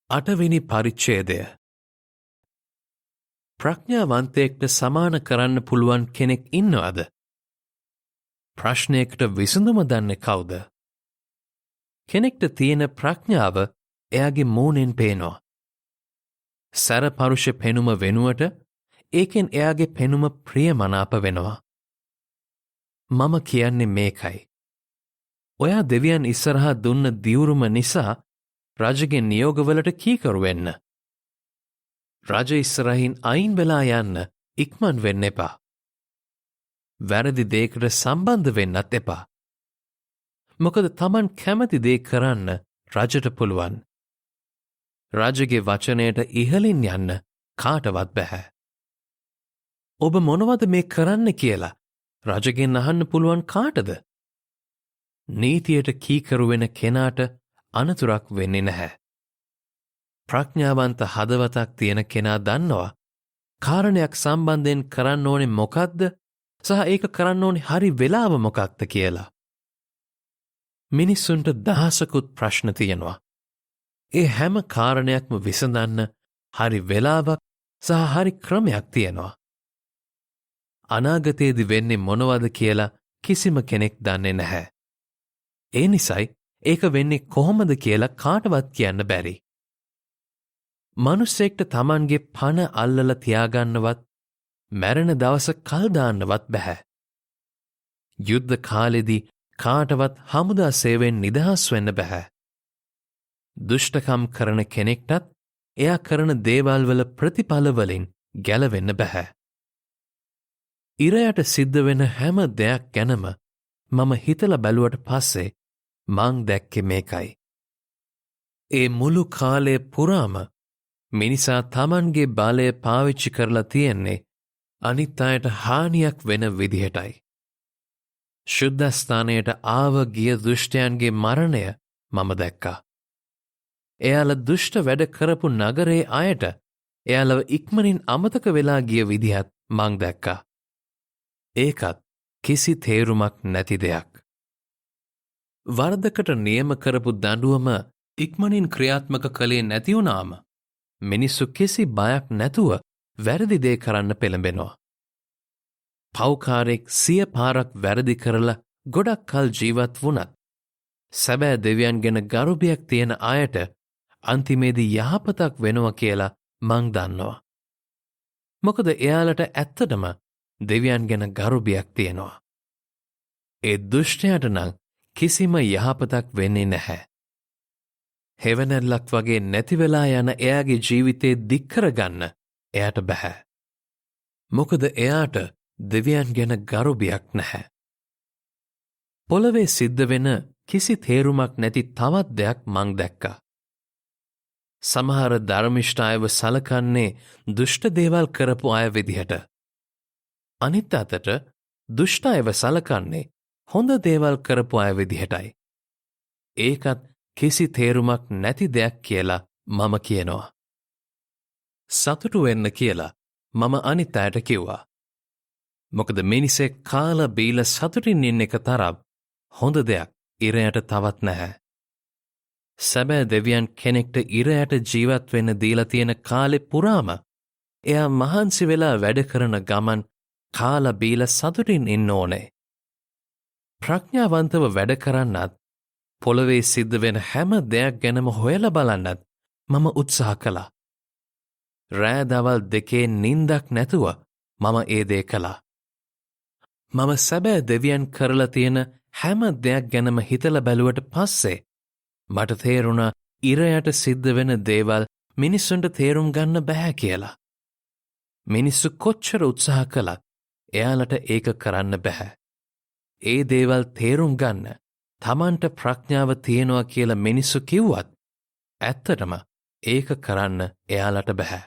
අටවෙනි පරිච්ඡේදය. ප්‍රඥාවන්තයෙක්ට සමාන කරන්න පුළුවන් කෙනෙක් ඉන්නවද? ප්‍රශ්නයකට විසඳුම දන්නේ කවුද? කෙනෙක්ට තියෙන ප්‍රඥාව එයාගේ මූණෙන් පේනවා. සැරපරුෂ පෙනුම වෙනුවට ඒකෙන් එයාගේ පෙනුම ප්‍රියමනාප වෙනවා. මම කියන්නේ මේකයි. ඔයා දෙවියන් ඉස්සරහා දුන්න දියුරුම නිසා රජගේ නියෝගවලට කීකරු වෙන්න. රජ ඉස්සරහින් අයින් වෙලා යන්න ඉක්මන් වෙන්න එපා. වැරදි දෙයකට සම්බන්ධ වෙන්නත් එපා. මොකද Taman කැමති දේ කරන්න රජට පුළුවන්. රජගේ වචනයට ඉහළින් යන්න කාටවත් බැහැ. ඔබ මොනවද මේ කරන්න කියලා රජගෙන් අහන්න පුළුවන් කාටද? නීතියට කීකරු වෙන කෙනාට අනතුරක් වෙන්නේ නැහැ. ප්‍රඥාවන්ත හදවතක් තියෙන කෙනා දන්නවා කාරණයක් සම්බන්ධයෙන් කරන්න ඕනේ මොකක්ද සහ ඒක කරන්න ඕනේ හරි වෙලාව මොකක්ද කියලා. මිනිස්සුන්ට දහසකුත් ප්‍රශ්න තියෙනවා. ඒ හැම කාරණයක්ම විසඳන්න හරි වෙලාවක් සහ හරි ක්‍රමයක් තියෙනවා. අනාගතයේදී වෙන්නේ මොනවද කියලා කිසිම කෙනෙක් දන්නේ නැහැ. ඒ නිසයි ඒක වෙන්නේ කොහොමද කියලා කාටවත් කියන්න බැරි. මිනිස්සෙක්ට Tamanගේ පණ අල්ලලා තියාගන්නවත් මැරෙන දවස කල් දාන්නවත් බෑ. යුද්ධ කාලෙදී කාටවත් හමුදා සේවයෙන් නිදහස් වෙන්න බෑ. දුෂ්ටකම් කරන කෙනෙක්ටත් එයා කරන දේවල් වල ප්‍රතිඵල වලින් ගැලවෙන්න බෑ. ඉරයට සිද්ධ වෙන හැම දෙයක් ගැනම මම හිතලා බැලුවට පස්සේ මං දැක්කේ මේකයි. ඒ මුළු කාලය පුරාම මිනිසා Tamanගේ බලය පාවිච්චි කරලා තියෙන්නේ අනිත් අයට හානියක් වෙන විදිහටයි. ශුද්ධස්ථානයට ආව ගිය දුෂ්ටයන්ගේ මරණය මම දැක්කා. එයාලා දුෂ්ට වැඩ කරපු නගරේ අයට එයාලව ඉක්මනින් අමතක වෙලා ගිය විදිහත් මං දැක්කා. ඒකත් කිසි තේරුමක් නැති දෙයක්. වරදකට නියම කරපු දඬුවම ඉක්මනින් ක්‍රියාත්මක කළේ නැති වුණාම මිනිස්සු කිසි බයක් නැතුව වැරදි දේ කරන්න පෙළඹෙනවා. පව්කාරෙක් 100 පාරක් වැරදි කරලා ගොඩක් කල් ජීවත් වුණත් සැබෑ දෙවියන් ගැන ගරුබයක් තියෙන අයට අන්තිමේදී යහපතක් වෙනවා කියලා මං දන්නවා. මොකද එයාලට ඇත්තටම දෙවියන් ගැන ගරුබයක් තියෙනවා. ඒ දුෂ්ටයාට නම් කිසිම යහපතක් වෙන්නේ නැහැ. හෙවණැල්ලක් වගේ නැති වෙලා යන එයාගේ ජීවිතේ දික් කරගන්න එයාට බෑ. මොකද එයාට දෙවියන් ගැන ගරුබයක් නැහැ. පොළවේ සිද්ධ වෙන කිසි තේරුමක් නැති තවත් දෙයක් මං දැක්කා. සමහර ධර්මිෂ්ඨ අයව සලකන්නේ දුෂ්ට දේවල් කරපු අය විදිහට. අනිත් අතට දුෂ්ට අයව සලකන්නේ හොඳ දේවල් කරපු අය විදිහටයි. ඒකත් කිසි තේරුමක් නැති දෙයක් කියලා මම කියනවා. සතුටු වෙන්න කියලා මම අනිත් අයට කිව්වා. මොකද මිනිසෙක් කාලා බීලා සතුටින් ඉන්න එක තරම් හොඳ දෙයක් ඉරයට තවත් නැහැ. සැබෑ දෙවියන් කෙනෙක්ට ඉරයට ජීවත් වෙන්න දීලා තියෙන කාලේ පුරාම එයා මහන්සි වෙලා වැඩ කරන ගමන් කාලා බීලා සතුටින් ඉන්න ඕනේ. ප්‍රඥාවන්තව වැඩ කරන්නත් පොළවේ සිද්ධ වෙන හැම දෙයක් ගැනම හොයලා බලන්නත් මම උත්සාහ කළා. රෑ දවල් දෙකේ නිින්දක් නැතුව මම ඒ දේ කළා. මම සැබෑ දෙවියන් කරලා තියෙන හැම දෙයක් ගැනම හිතලා බැලුවට පස්සේ මට තේරුණා ඉරයට සිද්ධ වෙන දේවල් මිනිස්සුන්ට තේරුම් ගන්න බෑ කියලා. මිනිස්සු කොච්චර උත්සාහ කළත් එයාලට ඒක කරන්න බෑ. ඒ දේවල් තේරුම් ගන්න Tamanට ප්‍රඥාව තියෙනවා කියලා මිනිස්සු කිව්වත් ඇත්තටම ඒක කරන්න එයාලට බෑ.